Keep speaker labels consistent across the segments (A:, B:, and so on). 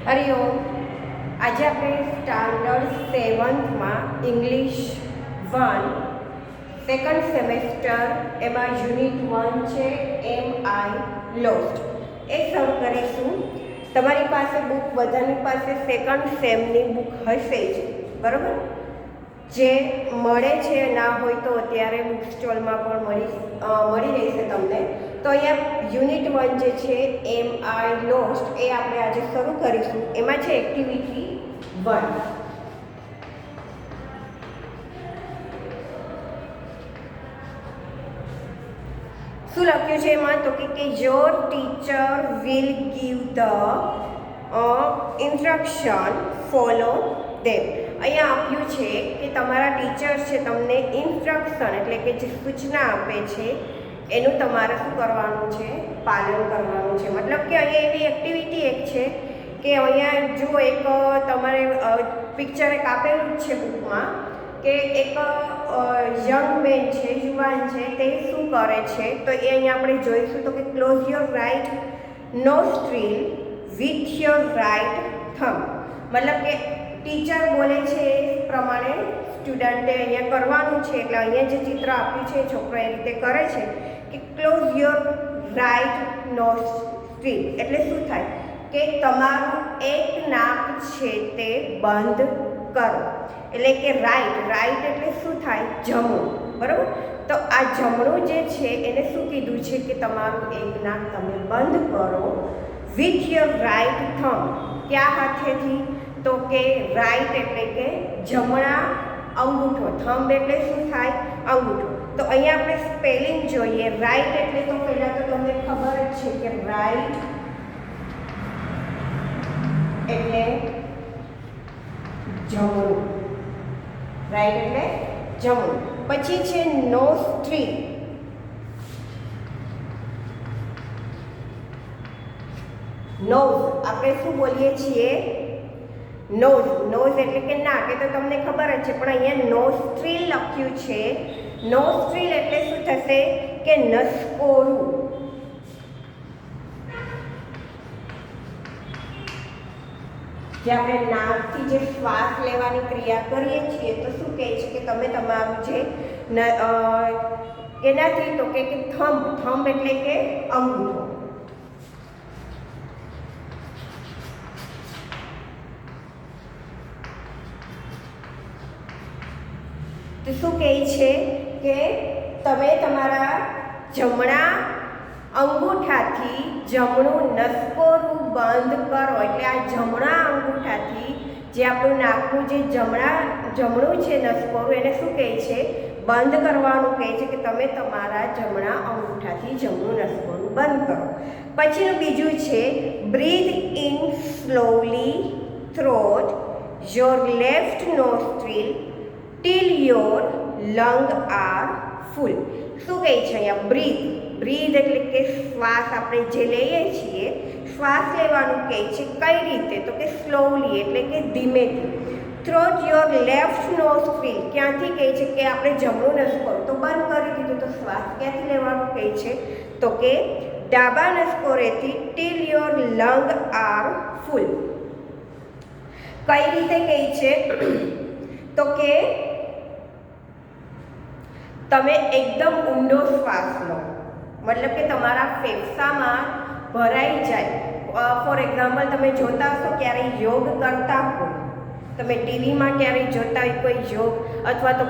A: હરિઓમ. આજે આપણે standard 7માં English 1 second semester એમાં યુનિટ 1 છે એમ લોસ્ટ એ શરૂ કરીશું. તમારી પાસે બુક બધાની પાસે સેકન્ડ સેમની બુક હશે જ, બરાબર? જે મળે છે ના હોય તો અત્યારે બુક સ્ટોલમાં પણ મળી રહેશે તમને. તો અહીંયા યુનિટ 1 જે છે એમ લોસ્ટ એ આપણે આજે શરૂ કરીશું. એમાં છે એક્ટિવિટી 1. શું લખ્યું છે એમાં? તો કે your teacher will give the instruction, follow them. અહીંયા આપ્યું છે કે તમારા ટીચર છે તમને ઇન્સ્ટ્રક્શન એટલે કે જે સૂચના આપે છે એનું તમારે શું કરવાનું છે? પાલન કરવાનું છે. મતલબ કે અહીંયા એવી એક્ટિવિટી એક છે કે અહીંયા જો એક તમારે પિક્ચર એક આપેલું જ છે બુકમાં કે એક યંગ મેન છે, યુવાન છે, તે શું કરે છે તો એ અહીંયા આપણે જોઈશું. તો કે close your right nostril with your right thumb. મતલબ કે ટીચર બોલે છે એ પ્રમાણે સ્ટુડન્ટે અહીંયા કરવાનું છે. એટલે અહીંયા જે ચિત્ર આપ્યું છે છોકરો એ રીતે કરે છે કે ક્લોઝ યોર રાઇટ નોસ્ટ્રીલ એટલે શું થાય કે તમારું એક નાક છે તે બંધ કરો. એટલે કે રાઈટ એટલે શું થાય? જમણું, બરાબર? તો આ જમણું જે છે એને શું કીધું છે કે તમારું એક નાક તમે બંધ કરો વિથ યોર રાઇટ થમ્બ. કયા હાથેથી? તો કે રાઈટ એટલે કે જમણા અંગૂઠો, થંબ એટલે શું થાય? અંગૂઠો. તો અહીંયા આપણે સ્પેલિંગ જોઈએ. રાઈટ એટલે તો પહેલાં તો તમને ખબર જ છે કે રાઈટ એટલે જમણું, રાઈટ એટલે જમણું. પછી છે નોસ્ટ્રીલ. નોઝ આપણે શું બોલીએ છીએ? નોઝ એટલે કે નાક, એ તો તમને ખબર જ છે. પણ અહીંયા નોસ્ટ્રીલ લખ્યું છે. નોસ્ટ્રીલ એટલે શું થશે કે નસકોરું. જે આપણે નાકથી જે શ્વાસ લેવાની ક્રિયા કરીએ છીએ તો શું કહે છે કે તમે તમારું જે એનાથી તો કે થંબ એટલે કે અંગૂઠો. તો શું કહે છે કે તમે તમારા જમણા અંગૂઠાથી જમણું નસકોરું બંધ કરો. એટલે આ જમણા અંગૂઠાથી જે આપણું નાકનું જે જમણું છે નસકોરું એને શું કહે છે? બંધ કરવાનું કહે છે કે તમે તમારા જમણા અંગૂઠાથી જમણું નસકોરું બંધ કરો. પછીનું બીજું છે breathe in slowly through your left nostril till your lung are full. શું કહે છે અહીંયા? બ્રીથ એટલે કે શ્વાસ આપણે જે લઈએ છીએ, શ્વાસ લેવાનું કહે છે. કઈ રીતે? તો કે સ્લોલી એટલે કે ધીમેથી. થ્રોટ યોર લેફ્ટ નોસ્ટ્રીલ ક્યાંથી કહે છે કે આપણે જમણું નસકોરું તો બંધ કરી દીધું, તો શ્વાસ ક્યાંથી લેવાનું કહે છે? તો કે ડાબા નસકોરેથી. Till your lung are full. કઈ રીતે કહે છે? તો કે તમે એકદમ ઊંડો શ્વાસ લો, મતલબ કે તમારા ફેફસામાં ભરાઈ જાય. ફોર એક્ઝામ્પલ તમે જોતા હશો ક્યારેય યોગ કરતા હો, તમે ટીવીમાં ક્યારેય જોતા હોય કોઈ યોગ, અથવા તો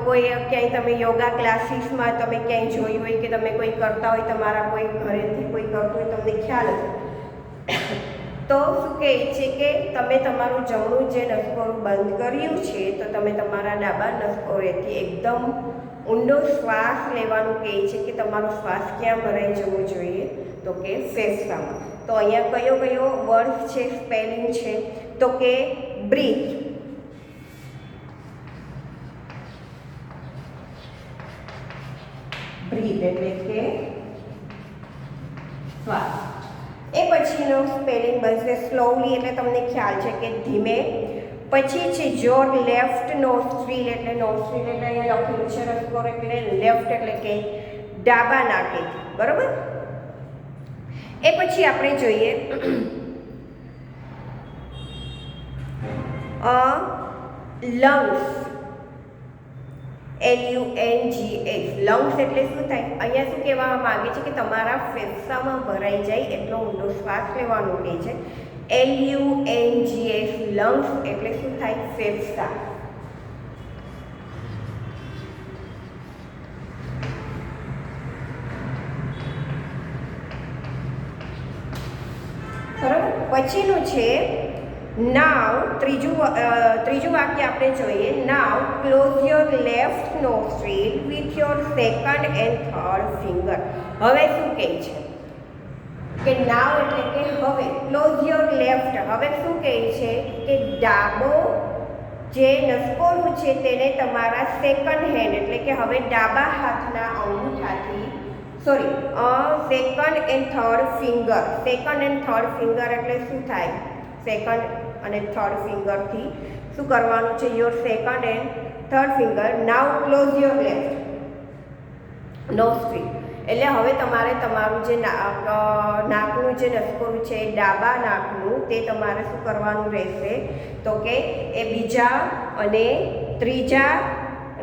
A: કોઈ ક્યાંય તમે યોગા ક્લાસીસમાં તમે ક્યાંય જોયું હોય કે તમે કોઈ કરતા હોય, તમારા કોઈ ઘરેથી કોઈ કરતું હોય, તમને ખ્યાલ હશે. તો શું કહે છે કે તમે તમારું જમણું જે નસકોરું બંધ કર્યું છે તો તમે તમારા ડાબા નસકોરેથી એકદમ ઊંડો શ્વાસ લેવાનું કહે છે કે તમારો શ્વાસ ક્યાં ભરાઈ જવો જોઈએ? તો કે ફેફસામાં. તો અહીંયા કયો વર્ડ છે, સ્પેલિંગ છે? તો કે બ્રીથ. બ્રીથ એટલે કે શ્વાસ. એ પછીનો સ્પેલિંગ બનશે સ્લોલી એટલે તમને ખ્યાલ છે કે ધીમે. પછી છે યોર લેફ્ટ નોસ્ટ્રીલ એટલે નોસ્ટ્રીલ એટલે અહીંયા લખેલું છે નસકોર એટલે લેફ્ટ એટલે કે ડાબા નાકેથી, બરાબર? એ પછી આપણે જોઈએ લંગ્સ, LUNGS, લંગ્સ એટલે શું થાય? અહીંયા શું કહેવા માંગે છે કે તમારા ફેફસામાં ભરાઈ જાય એટલો ઊંડો શ્વાસ લેવાનો કહે છે. LUNGS, લંગ્સ એટલે શું થાય? ફેફસા. બરાબર. પછીનું છે નાવ. ત્રીજું વાક્ય આપણે જોઈએ. Now close your left nostril with your second and third finger. હવે શું કહે છે કે નાવ એટલે કે હવે. ક્લોઝ યોર લેફ્ટ, હવે શું કહે છે કે ડાબો જે નસકોરું છે તેને તમારા સેકન્ડ હેન્ડ એટલે કે હવે ડાબા હાથના અંગૂઠાથી second and third finger. Second and third finger એટલે શું થાય? સેકન્ડ અને થર્ડ ફિંગરથી શું કરવાનું છે? Your second and third finger. Now close your left nostril એટલે હવે તમારે તમારું જે નાકનું જે નસકોરું છે ડાબા નાકનું તે તમારે શું કરવાનું રહેશે? તો કે એ બીજા અને ત્રીજા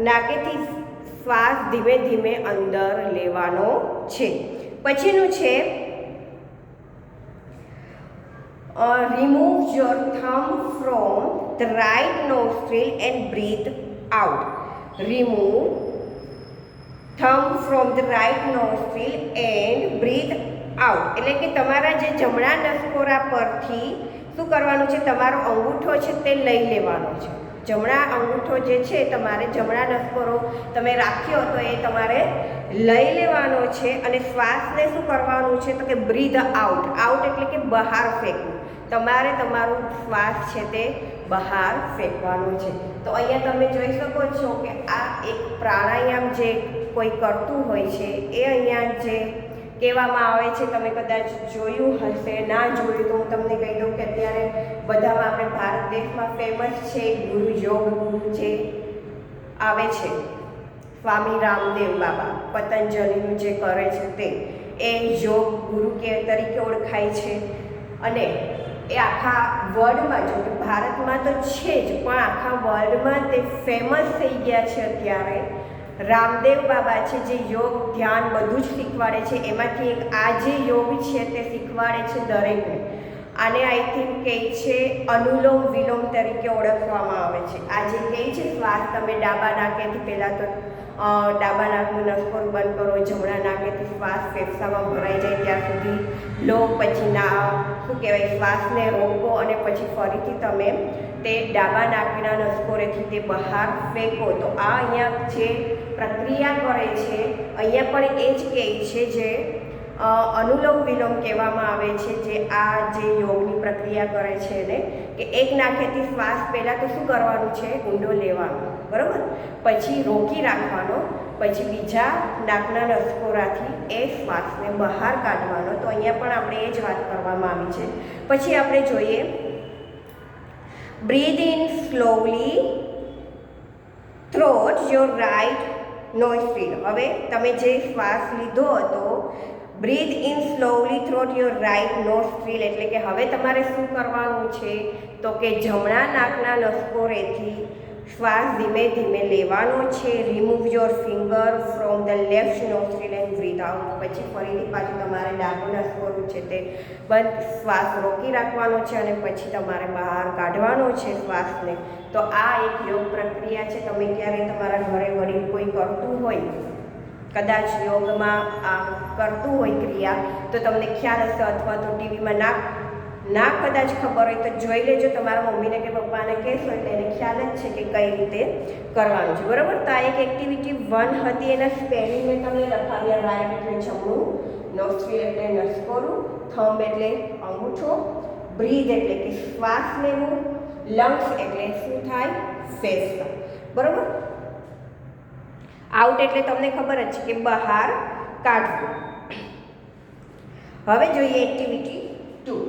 A: નાકેથી શ્વાસ ધીમે ધીમે અંદર લેવાનો છે. પછીનું છે remove your thumb from the right nostril and breathe out. Remove thumb from the right nostril and breathe out. એટલે કે તમારા જે જમણા નસકોરા પરથી શું કરવાનું છે? તમારો અંગૂઠો છે તે લઈ લેવાનો છે. જમણા અંગૂઠો જે છે તમારે જમણા નસકોરો તમે રાખ્યો તો એ તમારે લઈ લેવાનો છે અને શ્વાસને શું કરવાનું છે? તો કે બ્રીધ આઉટ. આઉટ એટલે કે બહાર ફેંકવું. તમારે તમારું શ્વાસ છે તે બહાર ફેંકવાનું છે. તો અહીંયા તમે જોઈ શકો છો કે આ એક પ્રાણાયામ જે કોઈ કરતું હોય છે એ અહીંયા જે કહેવામાં આવે છે, તમે કદાચ જોયું હશે, ના જોયું તો હું તમને કહી દઉં કે અત્યારે બધામાં આપણે ભારત દેશમાં ફેમસ છે ગુરુ, યોગ ગુરુ જે આવે છે સ્વામી રામદેવ બાબા, પતંજલિનું જે કરે છે તે એ યોગ ગુરુ તરીકે ઓળખાય છે. અને એ આખા વર્લ્ડમાં, જો કે ભારતમાં તો છે જ પણ આખા વર્લ્ડમાં તે ફેમસ થઈ ગયા છે અત્યારે. રામદેવ બાબા છે જે યોગ, ધ્યાન બધું જ શીખવાડે છે. એમાંથી એક આ જે યોગ છે તે શીખવાડે છે દરેકને. આને આઈ થિંક કહે છે અનુલોમ વિલોમ તરીકે ઓળખવામાં આવે છે. આ જે કહે છે શ્વાસ તમે ડાબા નાકેથી પહેલાં તો ડાબા નાકનું નસકોરું બંધ કરો, જમણા નાકેથી શ્વાસ ફેફસામાં ભરાઈ જાય ત્યાં સુધી લો, પછી શું કહેવાય શ્વાસને રોકો અને પછી ફરીથી તમે તે ડાબા નાકના નસકોરેથી તે બહાર ફેંકો. તો આ અહીંયા જે પ્રક્રિયા કરે છે અહીંયા પણ એ જ કહે છે જે અનુલોમ વિલોમ કહેવામાં આવે છે. જે આ જે યોગની પ્રક્રિયા કરે છે એને કે એક નાકેથી શ્વાસ પહેલાં તો શું કરવાનું છે? ઊંડો લેવાનો, બરાબર, પછી રોકી રાખવાનો, પછી બીજા નાકના નસકોરાથી એ શ્વાસને બહાર કાઢવાનો. તો અહીંયા પણ આપણે એ જ વાત કરવામાં આવી છે. પછી આપણે જોઈએ breathe in slowly through your right nostril. હવે તમે જે શ્વાસ લીધો હતો breathe in slowly through your right nostril એટલે કે હવે તમારે શું કરવાનું છે? તો કે જમણા નાકના નસકોરેથી શ્વાસ ધીમે ધીમે લેવાનો છે. Remove your finger from the left nostril and breathe out. પછી ફરીથી પાછું તમારે ડાબું નસકોરું છે તે બંધ, શ્વાસ રોકી રાખવાનો છે અને પછી તમારે બહાર કાઢવાનો છે શ્વાસને. તો આ એક યોગ પ્રક્રિયા છે. તમે ક્યારેય તમારા ઘરે વડીલ કોઈ કરતું હોય, કદાચ યોગમાં આ કરતું હોય ક્રિયા, તો તમને ખ્યાલ હશે, અથવા તો ટીવીમાં ના કદાચ ખબર હોય તો જોઈ લેજો. તમારા મમ્મીને કે પપ્પાને કહેશો એટલે એને ખ્યાલ જ છે કે કઈ રીતે કરવાનું છે, બરાબર. તો આ એક એક્ટિવિટી 1 હતી. એના સ્પેલિંગ મેં તમને લખાવ્યા. રાઈટ એટલે જમણું, નોસ્ટ્રીલ એટલે નસકોરું, થંબ એટલે અંગૂઠો, બ્રીથ એટલે કે શ્વાસ લેવું, લંગ્સ એટલે શું થાય? ફેફસા, બરાબર. આઉટ એટલે તમને ખબર જ છે કે બહાર કાઢવું. હવે જોઈએ એક્ટિવિટી 2.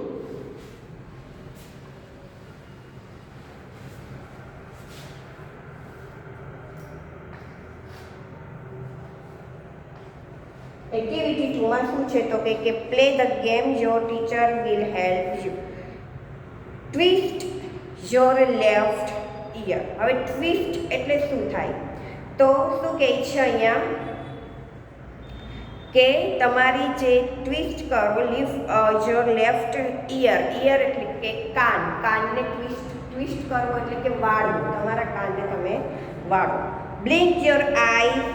A: એક્ટિવિટી 2માં શું છે? તો કે play the game your teacher will help you. Twist your left ear. હવે ટ્વિસ્ટ એટલે શું થાય? તો શું કહે છે અહીંયા કે તમારી જે ટ્વિસ્ટ કરો, યોર લેફ્ટ ઇયર. ઇયર એટલે કે કાનને ટ્વિસ્ટ કરવો એટલે કે વાળવું, તમારા કાનને તમે વાળો. Blink your eyes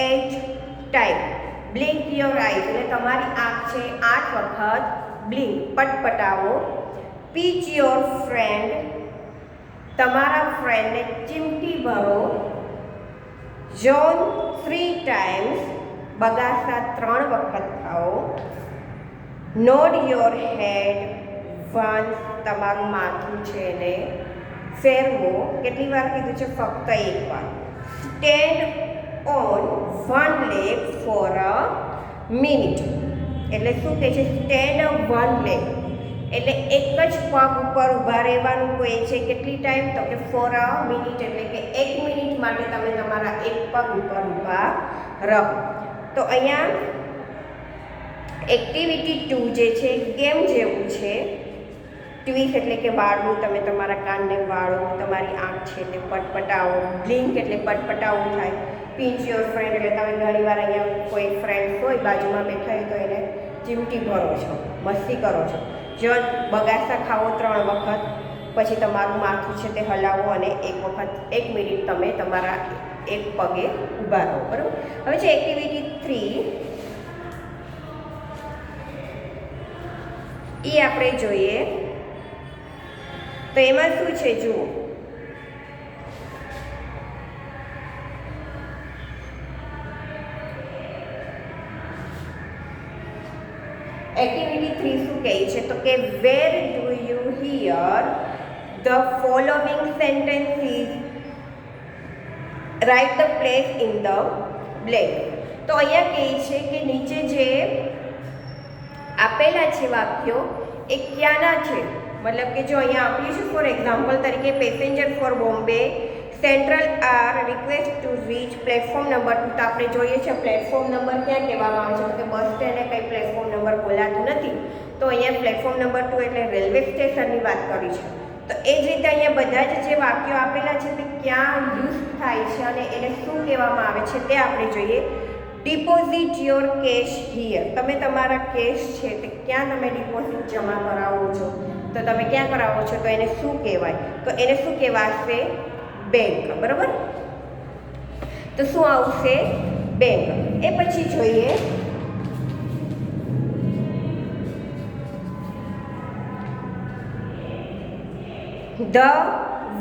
A: 8 time. Blink your eyes એટલે તમારી આંખ છે 8 વખત બ્લિંક પટપટાવો. Pinch your friend. તમારા ફ્રેન્ડને ચીમટી ભરો. John 3 times. બગાસા 3 વખત ખાઓ. Nod your head once. તમારું માથું છે એને ફેરવો. કેટલી વાર કીધું છે? ફક્ત એક વાર. Stand on one leg for a minute. એટલે શું કહે છે? સ્ટેન્ડ વન લેગ એટલે એક જ પગ ઉપર ઊભા રહેવાનું કહે છે. કેટલી ટાઈમ? તો કે ફોર અ મિનિટ એટલે કે 1 મિનિટ માટે તમે તમારા એક પગ ઉપર ઊભા રહો. તો અહીંયા એક્ટિવિટી 2 જે છે ગેમ જેવું છે. ટ્વિસ્ટ એટલે કે વાળવું, તમે તમારા કાનને વાળો, તમારી આંખ છે તે પટપટાવો. બ્લિંક એટલે પટપટાવું થાય. પિંચ યોર ફ્રેન્ડ એટલે તમે ઘણીવાર અહીંયા કોઈ ફ્રેન્ડ હોય બાજુમાં બેઠા હોય તો એને ચીમટી ભરો છો, મસ્તી કરો છો. જો બગાસા ખાવો 3 વખત, પછી તમારું માથું છે તે હલાવો અને એક વખત 1 મિનિટ તમે તમારા એક પગે ઊભા રહો. બરાબર. હવે છે એક્ટિવિટી 3. એ આપણે જોઈએ તો એમાં શું છે જુઓ. એક્ટિવિટી 3 શું કહે છે? તો કે where do you hear the following sentences, write the place in the blank. તો અહીંયા કહે છે કે નીચે જે આપેલા છે વાક્યો એ ક્યાંના છે? મતલબ કે જો અહીંયા આપ્યું છે ફોર એક્ઝામ્પલ તરીકે passenger for Bombay central are request to reach platform number 2. તો આપણે જોઈએ છે પ્લેટફોર્મ નંબર ક્યાં કહેવામાં આવે છે? તો કે બસ સ્ટેન્ડને કંઈ પ્લેટફોર્મ નંબર બોલાતું નથી. તો અહીંયા પ્લેટફોર્મ નંબર 2 એટલે રેલવે સ્ટેશનની વાત કરી છે. તો એ જ રીતે અહીંયા બધા જ જે વાક્યો આપેલા છે તે ક્યાં યુઝ થાય છે અને એને શું કહેવામાં આવે છે તે આપણે જોઈએ. Deposit your cash here. તમે તમારા કેશ છે તે ક્યાં તમે ડિપોઝિટ જમા કરાવો છો? તો તમે ક્યાં કરાવો છો? તો એને શું કહેવાય? તો એને શું કહેવાશે? બેંક. બરાબર. તો શું આવશે? બેંક. એ પછી જોઈએ The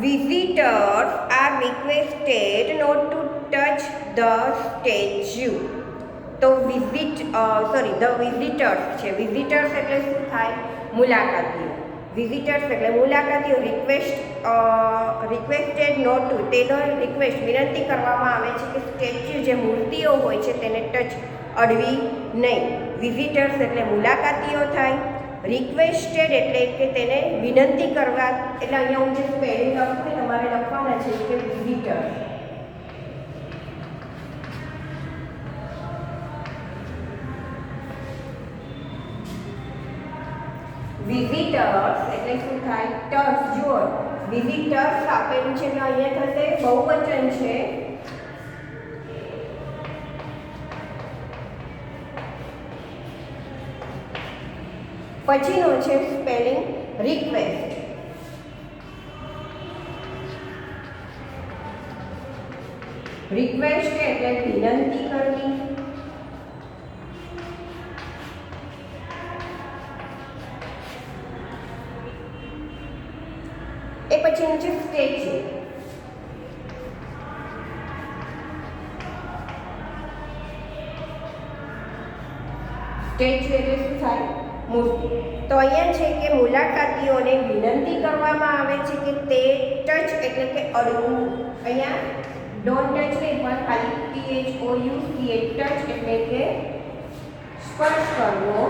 A: visitors are requested not to touch the statue. તો the visitors છે. વિઝિટર્સ એટલે શું થાય? મુલાકાતીઓ. વિઝિટર્સ એટલે મુલાકાતીઓ. રિક્વેસ્ટેડ નોટ ટુ, તેનો રિક્વેસ્ટ વિનંતી કરવામાં આવે છે કે સ્ટેચ્યુ જે મૂર્તિઓ હોય છે તેને ટચ અડવી નહીં. વિઝિટર્સ એટલે મુલાકાતીઓ થાય. રિક્વેસ્ટેડ એટલે કે તેને વિનંતી કરવા, એટલે અહીંયા હું જે સ્પેલિંગ લખું ને તમારે લખવાના છે કે વિઝિટર. વિઝિટર્સ એટલે શું થાય? ટર્સ. જુઓ વિઝિટર્સ આપેલું છે એટલે અહીંયા થશે બહુવચન છે. પછીનો છે સ્પેલિંગ રિક્વેસ્ટ. રિક્વેસ્ટ એટલે વિનંતી કરવી. એ પછીનું છે સ્ટેચ્યુ. સ્ટેચ્યુ એટલે શું થાય? મૂર્તિ. તો અહીંયા છે કે મુલાકાતીઓને વિનંતી કરવામાં આવે છે કે તે ટચ એટલે કે અડવું. અહીંયા ડોન્ટ ટચ નહીં પણ ખાલી THOUCH ટચ એટલે કે સ્પર્શ કરવો.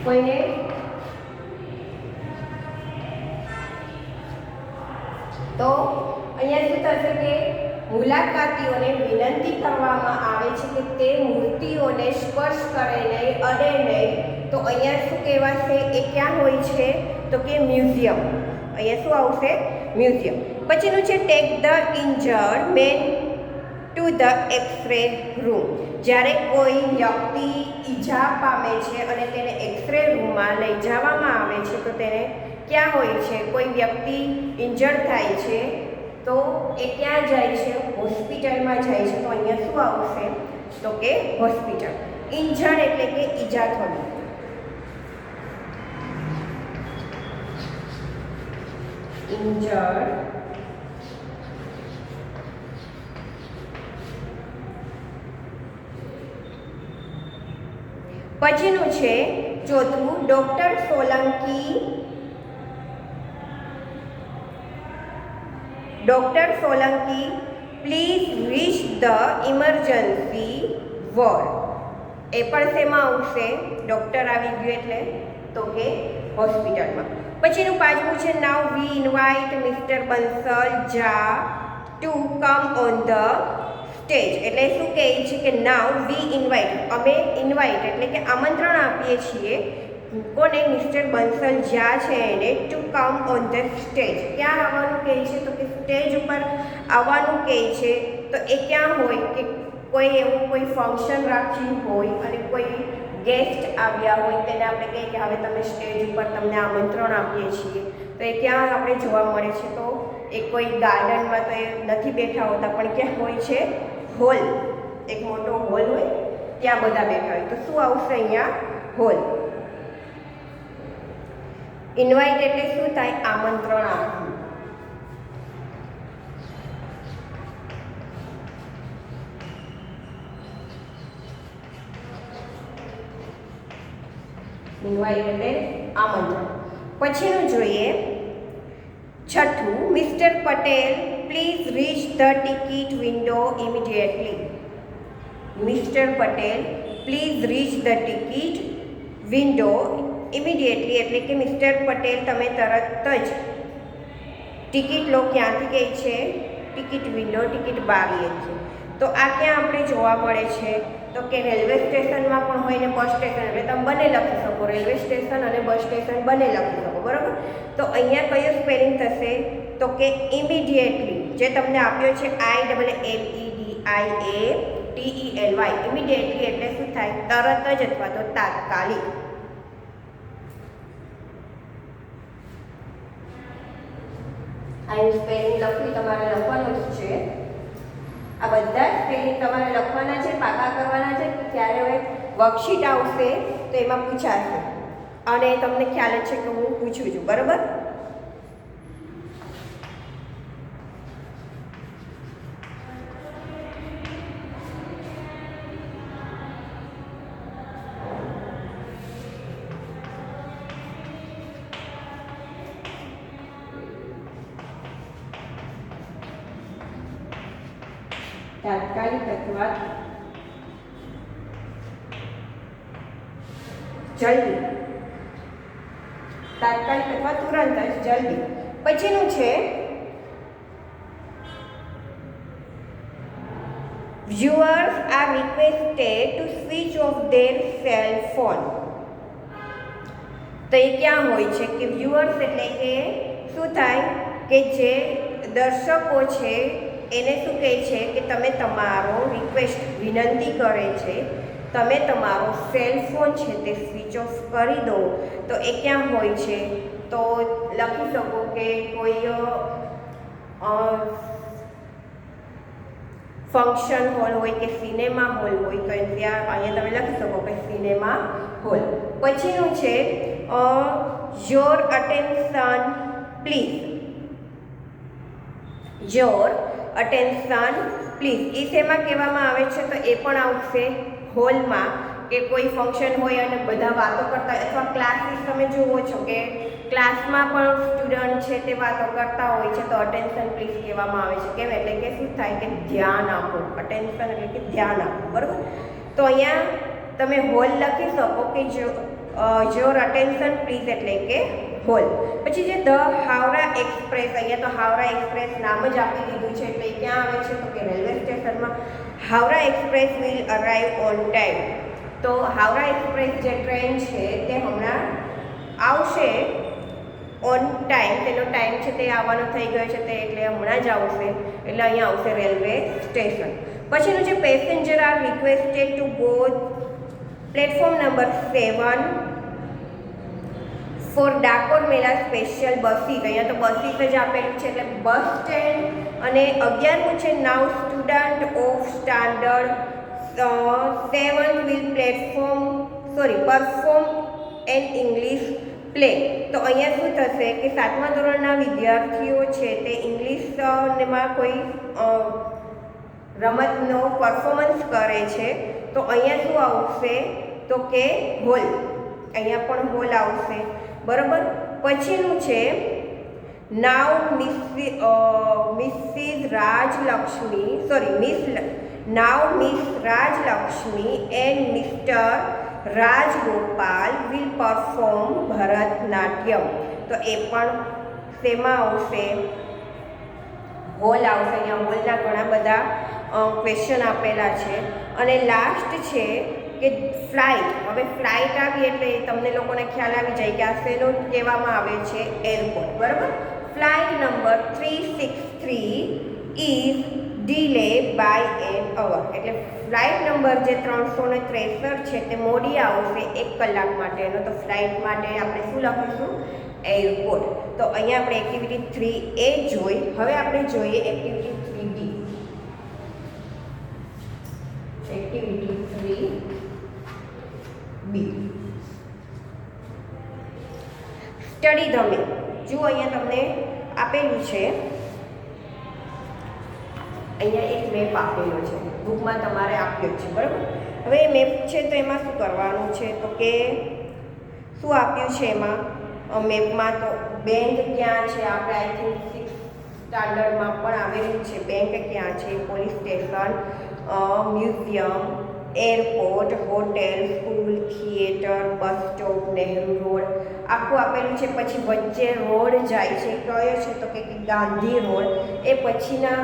A: કોઈને તો અહીંયા શું થશે કે મુલાકાતીઓને વિનંતી કરવામાં આવે છે કે તે મૂર્તિઓને સ્પર્શ કરે નહીં, અડે નહીં, તો અહીંયા શું કહેવાશે, એ ક્યાં હોય છે તો કે મ્યુઝિયમ. અહીંયા શું આવશે, મ્યુઝિયમ. પછીનું છે take the injured man to the X ray room. જ્યારે કોઈ વ્યક્તિ ઈજા પામે છે અને તેને એક્સરે રૂમમાં લઈ જવામાં આવે છે તો તેને ક્યાં હોય છે, કોઈ વ્યક્તિ ઇન્જર્ડ થાય છે તો એ ક્યાં જાય છે, હોસ્પિટલમાં જાય છે. તો અહીંયા શું આવશે તો કે હોસ્પિટલ. ઇન્જર્ડ એટલે કે ઈજા થવી. ઇન્જર્ડ. પછીનું છે ચોથું, doctor Solanki. Doctor Solanki please reach the emergency ward. એ પણ શેમાં આવશે, ડોક્ટર આવી ગયું એટલે તો કે હોસ્પિટલમાં. પછીનું પાંચમું છે now we invite mister Bansal Jha to come on the stage. એટલે શું કહે છે કે નાવ વી ઇન્વાઇટ, અમે ઇન્વાઇટ એટલે કે આમંત્રણ આપીએ છીએ કોને, મિસ્ટર બંસલ ઝા છે એને, to come on the stage. ક્યાં આવવાનું કહે છે તો કે સ્ટેજ ઉપર આવવાનું કહે છે. તો એ ક્યાં હોય કે કોઈ એવું કોઈ ફંક્શન રાખ્યું હોય અને કોઈ ગેસ્ટ આવ્યા હોય તેને આપણે કહીએ કે હવે તમે સ્ટેજ ઉપર તમને આમંત્રણ આપીએ છીએ. તો એ ક્યાં આપણે જોવા મળે છે, તો એ કોઈ ગાર્ડનમાં તો એ નથી બેઠા હોતા પણ ક્યાં હોય છે, હોલ. એક મોટો હોલ હોય ત્યાં બધા બેઠા હોય. તો શું આવશે અહીંયા, હોલ. ઇન્વાઇટ એટલે શું થાય, આમંત્રણ આપવું. ઇન્વાઇટ એટલે આમંત્રણ. પછીનું જોઈએ છઠ્ઠું, mister Patel please reach the ticket window immediately. Mister Patel please reach the ticket window immediately એટલે કે મિસ્ટર પટેલ તમે તરત જ ટિકિટ લો. ક્યાંથી કહે છે, ટિકિટ વિન્ડો, ટિકિટ બારીએથી. તો આ ક્યાં આપણે જોવા મળે છે તો કે રેલવે સ્ટેશનમાં પણ હોય ને બસ સ્ટેશન. એટલે તમે બંને લખી શકો, રેલવે સ્ટેશન અને બસ સ્ટેશન બંને લખી શકો, બરાબર. તો અહીંયા કયો સ્પેલિંગ થશે તો કે ઇમિડિયેટલી, જે તમને આપ્યો છે IMMEDIATELY. ઇમિડિયેટલી એટલે શું થાય, તરત જ અથવા તો તાત્કાલિક. આનું સ્પેલિંગ લખી તમારે લખવાનું જ છે. આ બધા સ્પેલિંગ તમારે લખવાના છે, પાકા કરવાના છે. ત્યારે હવે વર્કશીટ આવશે તો એમાં પૂછાશે અને તમને ખ્યાલ જ છે કે હું પૂછું છું, બરાબર. તાત્કાલિક અથવા જલ્દી, તાત્કાલિક અથવા તુરંત જ, જલ્દી. પછીનું છે viewers are requested to switch off their cell phone. તો એ ક્યાં હોય છે કે viewers એટલે કે શું થાય કે જે દર્શકો છે એને શું કહે છે કે તમે તમારો રિક્વેસ્ટ, વિનંતી કરે છે તમે તમારો સેલ ફોન છે તે સ્વિચ ઓફ કરી દો. તો એ ક્યાં હોય છે તો લખી શકો કે કોઈ ફંક્શન હોલ હોય કે સિનેમા હોલ હોય તો ત્યાં અહીંયા તમે લખી શકો કે સિનેમા હોલ. પછીનું છે your attention please. Your attention please એ શેમાં કહેવામાં આવે છે તો એ પણ આવશે હોલમાં, કે કોઈ ફંક્શન હોય અને બધા વાતો કરતા હોય, અથવા ક્લાસીસ તમે જુઓ છો કે ક્લાસમાં પણ સ્ટુડન્ટ છે તે વાતો કરતા હોય છે તો અટેન્શન પ્લીઝ કહેવામાં આવે છે. કેમ એટલે કે શું થાય કે ધ્યાન આપો. અટેન્શન એટલે કે ધ્યાન આપો, બરાબર. તો અહીંયા તમે હોલ લખી શકો કે યોર અટેન્શન પ્લીઝ એટલે કે હોલ. પછી જે ધ હાવરા એક્સપ્રેસ, અહીંયા તો હાવરા એક્સપ્રેસ નામ જ આપી દીધું છે એટલે ક્યાં આવે છે તો કે રેલવે સ્ટેશનમાં. Howrah express will arrive on time. તો હાવડા એક્સપ્રેસ જે ટ્રેન છે તે હમણાં આવશે ઓન ટાઈમ, તેનો ટાઈમ છે તે આવવાનો થઈ ગયો છે તે એટલે હમણાં જ આવશે, એટલે અહીંયા આવશે રેલવે સ્ટેશન. પછીનું છે passenger are requested to go platform number 7 for Dakor Mela special buses. અહીંયા તો બસીસ જ આપેલું છે એટલે બસ સ્ટેન્ડ. અને 11મું છે now student of standard 7 will perform an English play. તો અહીંયા શું થશે કે 7મા ધોરણના વિદ્યાર્થીઓ છે તે ઇંગ્લિશમાં કોઈ રમતનો પરફોર્મન્સ કરે છે. તો અહીંયા શું આવશે તો કે હોલ, અહીંયા પણ હોલ આવશે, બરાબર. પછીનું છે now missus Rajalakshmi and mister Rajagopal will perform Bharatanatyam. તો એ પણ શેમાં આવશે? હોલ આવશે. અહીંયા હોલના ઘણા બધા ક્વેશ્ચન આપેલા છે. અને લાસ્ટ છે કે ફ્લાઇટ. હવે ફ્લાઇટ આવી એટલે તમને લોકોને ખ્યાલ આવી જાય કે આ શેનો કહેવામાં આવે છે? એરપોર્ટ, બરાબર. Flight number 363 is delay by an hour. એટલે ફ્લાઇટ નંબર જે 363 છે તે મોડી આવશે 1 કલાક માટેનો. તો ફ્લાઇટ માટે આપણે શું લખીશું? એરપોર્ટ. તો અહીંયા આપણે એક્ટિવિટી 3A જોઈ. હવે આપણે જોઈએ activity 3B. Activity 3B study the map. જુઓ અહીંયા તમને આપેલું છે, અહીંયા એક મેપ આપેલો છે, બુકમાં તમારે આપ્યો છે, બરાબર. હવે એ મેપ છે તો એમાં શું કરવાનું છે તો કે શું આપ્યું છે એમાં મેપમાં? તો બેંક ક્યાં છે? આપણે આઈ થિંક 6th સ્ટાન્ડર્ડમાં પણ આવેલું છે. બેંક ક્યાં છે, police station, museum, airport, hotel, school, theatre, bus stop, Nehru road આખું આપેલું છે. પછી વચ્ચે રોડ જાય છે, કયો છે તો કે ગાંધી રોડ. એ પછીના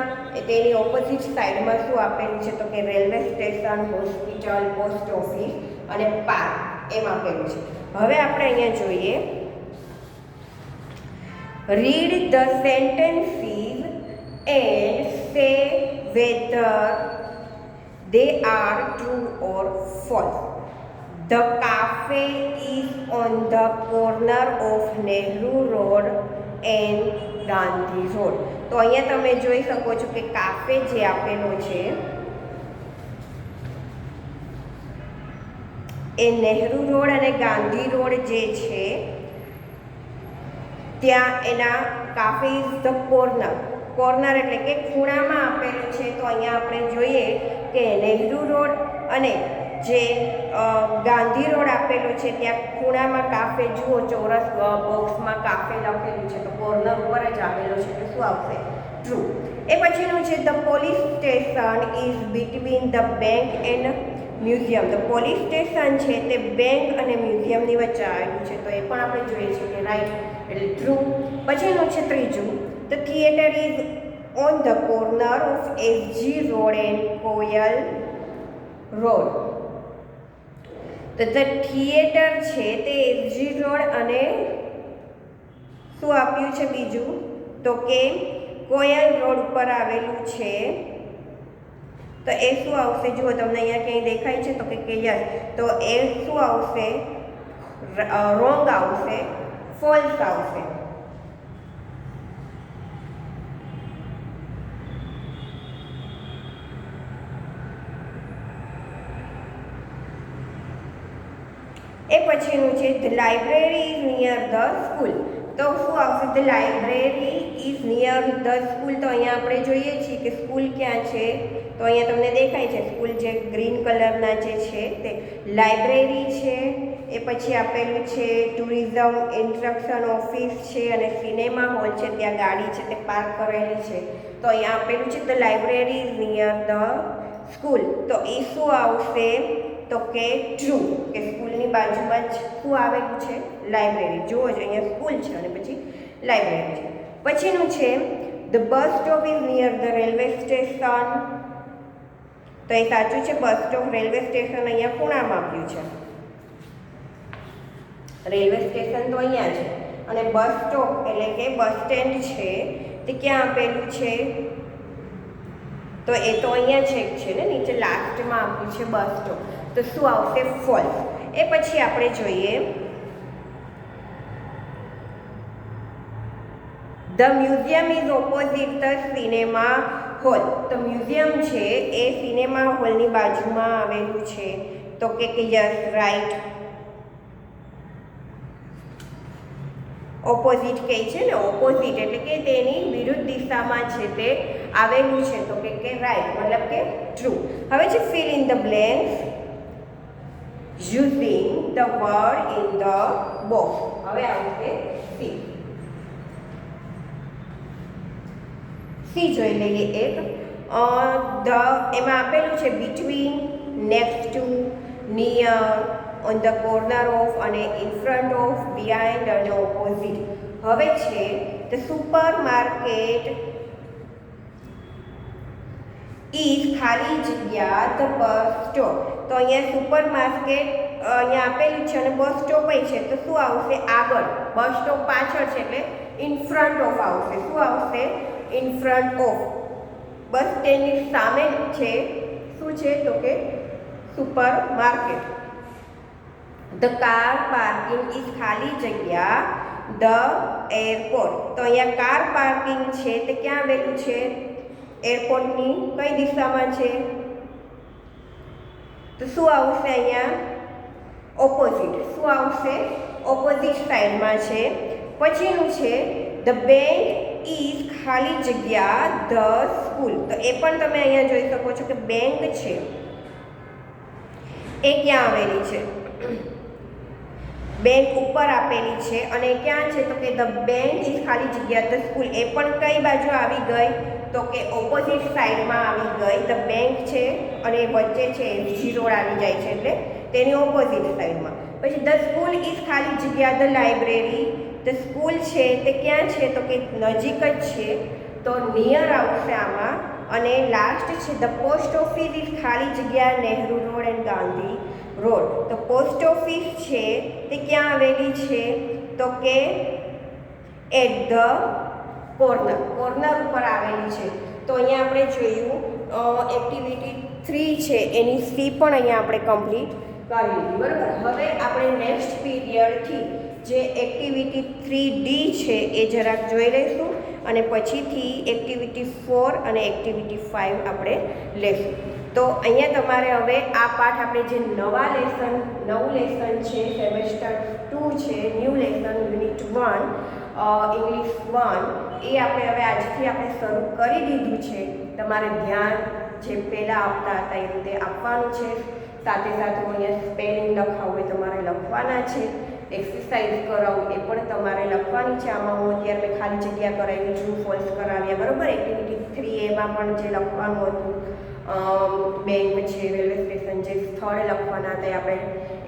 A: તેની ઓપોઝિટ સાઈડમાં શું આપેલું છે તો કે railway station, hospital, post office અને પાર્ક એમ આપેલું છે. હવે આપણે અહીંયા જોઈએ, read the sentences and say whether they are true or false. The cafe is on the corner of Nehru Road and Gandhi Road. તો અહીંયા તમે જોઈ શકો છો કે કાફે જે આપેલો છે એ નહેરુ રોડ અને ગાંધી રોડ જે છે ત્યાં એના કાફે ઇઝ ધ કોર્નર એટલે કે ખૂણામાં આપેલું છે. તો અહીંયા આપણે જોઈએ કે નહેરુ રોડ અને જે ગાંધી રોડ આપેલો છે ત્યાં ખૂણામાં કાફે, જુઓ ચોરસ બોક્સમાં કાફે લખેલું છે, તો કોર્નર ઉપર જ આવેલો છે, તો શું આવશે? ટ્રુ. એ પછીનું છે the police station is between the bank and museum. તો પોલીસ સ્ટેશન છે તે બેંક અને મ્યુઝિયમની વચ્ચે આવેલું છે, તો એ પણ આપણે જોઈએ છીએ કે રાઈટ, એટલે ટ્રુ. પછીનું છે ત્રીજું, the theatre is on the corner of SG Road and Koyal Road. તો the theater છે તે SG રોડ અને શું આપ્યું છે બીજું તો કે કોયલ રોડ ઉપર આવેલું છે. તો એ શું આવશે? જુઓ તમને અહીંયા ક્યાંય દેખાય છે તો કે યસ. તો એ શું આવશે? રોંગ આવશે, ફોલ્સ આવશે. એ પછીનું છે the library is near the school. તો શું આવશે? The library is near the school. તો અહીંયા આપણે જોઈએ છીએ કે સ્કૂલ ક્યાં છે, તો અહીંયા તમને દેખાય છે સ્કૂલ જે ગ્રીન કલરના જે છે તે. લાઇબ્રેરી છે, એ પછી આપેલું છે ટુરિઝમ ઇન્સ્ટ્રક્શન ઓફિસ છે અને સિનેમા હોલ છે, ત્યાં ગાડી છે તે પાર્ક કરેલી છે. તો અહીંયા આપેલું છે the library is near the school. તો એ શું આવશે તો કે ટ્રુ, કે સ્કૂલની બાજુમાં જ શું આવેલું છે? લાઇબ્રેરી. જુઓ છો અહીંયા સ્કૂલ છે અને પછી લાઇબ્રેરી છે. પછીનું છે the bus stop is near the railway station. તો એ સાચું છે. બસ સ્ટોપ રેલવે સ્ટેશન અહીંયા ખૂણામાં આપ્યું છે. રેલવે સ્ટેશન તો અહીંયા છે અને બસ સ્ટોપ એટલે કે બસ સ્ટેન્ડ છે તે ક્યાં આપેલું છે? તો એ તો અહીંયા છે ને, નીચે લાસ્ટમાં આપ્યું છે બસ સ્ટોપ. તો શું આવશે? ફોલ્સ. એ પછી આપણે જોઈએ the museum is opposite the cinema hall. તો મ્યુઝિયમ છે એ સિનેમા હોલની બાજુમાં આવેલું છે. તો કે યસ, રાઈટ. ઓપોઝિટ કહે છે ને, ઓપોઝિટ એટલે કે તેની વિરુદ્ધ દિશામાં છે તે આવેલું છે. તો કે રાઈટ મતલબ કે ટ્રુ. હવે છે fill in the blanks using the word in the box. હવે આવશે સી. સી જોઈ લઈએ એક. એમાં આપેલું છે between, next to, near, on the corner of અને ઇન ફ્રન્ટ ઓફ, બિહાઇન્ડ અને ઓપોઝિટ. હવે છે ધ સુપર માર્કેટ ઇઝ ખાલી જગ્યા ધ બસ સ્ટોપ. તો અહીંયા સુપર માર્કેટ અહીંયા આપેલું છે અને બસ સ્ટોપ છે. તો શું આવશે? આગળ. બસ સ્ટોપ પાછળ છે એટલે ઇન ફ્રન્ટ ઓફ આવશે. શું આવશે? In front of. બસ સ્ટેન્ડની સામે છે શું છે? તો કે super market. The car parking is ખાલી જગ્યા ધ એરપોર્ટ. તો અહીંયા કાર પાર્કિંગ છે તે ક્યાં આવેલું છે? એરપોર્ટની કઈ દિશામાં છે? તો શું આવશે અહીંયા? ઓપોઝિટ. શું આવશે? ઓપોઝિટ સાઈડમાં છે. પછીનું છે ધ બેંક ઇઝ ખાલી જગ્યા ધ સ્કૂલ. તો એ પણ તમે અહીંયા જોઈ શકો છો કે બેંક છે એ ક્યાં આવેલી છે? બેંક ઉપર આપેલી છે અને ક્યાં છે? તો કે ધ બેંક ઇઝ ખાલી જગ્યા ધ સ્કૂલ. એ પણ કઈ બાજુ આવી ગઈ? તો કે ઓપોઝિટ સાઈડમાં આવી ગઈ. ધ બેંક છે અને વચ્ચે છે જી રોડ આવી જાય છે એટલે તેની ઓપોઝિટ સાઈડમાં. પછી ધ સ્કૂલ ઇઝ ખાલી જગ્યા ધ લાઇબ્રેરી. ધ સ્કૂલ છે તે ક્યાં છે? તો કે નજીક જ છે. તો નિયર આવશે આમાં. અને લાસ્ટ છે ધ પોસ્ટ ઓફિસ ઇઝ ખાલી જગ્યા Nehru road and Gandhi road. તો પોસ્ટ ઓફિસ છે તે ક્યાં આવેલી છે? તો કે એટ ધ કોર્નર. કોર્નર ઉપર આવેલી છે. તો અહીંયા આપણે જોયું એક્ટિવિટી 3 છે એની સી પણ અહીંયા આપણે કમ્પ્લીટ કરી લીધી. બરાબર. હવે આપણે નેક્સ્ટ પીરિયડથી જે એક્ટિવિટી 3D છે એ જરાક જોઈ લઈશું અને પછીથી એક્ટિવિટી 4 અને એક્ટિવિટી 5 આપણે લેશું. તો અહીંયા તમારે હવે આ પાઠ આપણે જે નવું લેસન છે સેમેસ્ટર 2 છે, ન્યૂ લેસન યુનિટ 1 ઇંગ્લિશ 1 એ આપણે હવે આજથી આપણે શરૂ કરી દીધું છે. તમારે ધ્યાન જે પહેલાં આપતા હતા એ રીતે આપવાનું છે. સાથે સાથે અહીંયા સ્પેલિંગ લખાવવું એ તમારે લખવાના છે. એક્સરસાઇઝ કરાવું એ પણ તમારે લખવાની છે. આમાં હું અત્યારે મેં ખાલી જગ્યા કરાવી, ટ્રુ ફોલ્સ કરાવ્યા. બરાબર. એક્ટિવિટી 3 એમાં પણ જે લખવાનું હતું બેંક છે, રેલવે સ્ટેશન, જે સ્થળ લખવાના હતા આપણે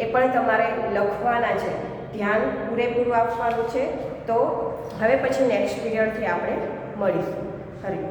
A: એ પણ તમારે લખવાના છે. ધ્યાન પૂરેપૂરું આપવાનું છે. તો હવે પછી નેક્સ્ટ પીરિયડથી આપણે મળીશું. હરી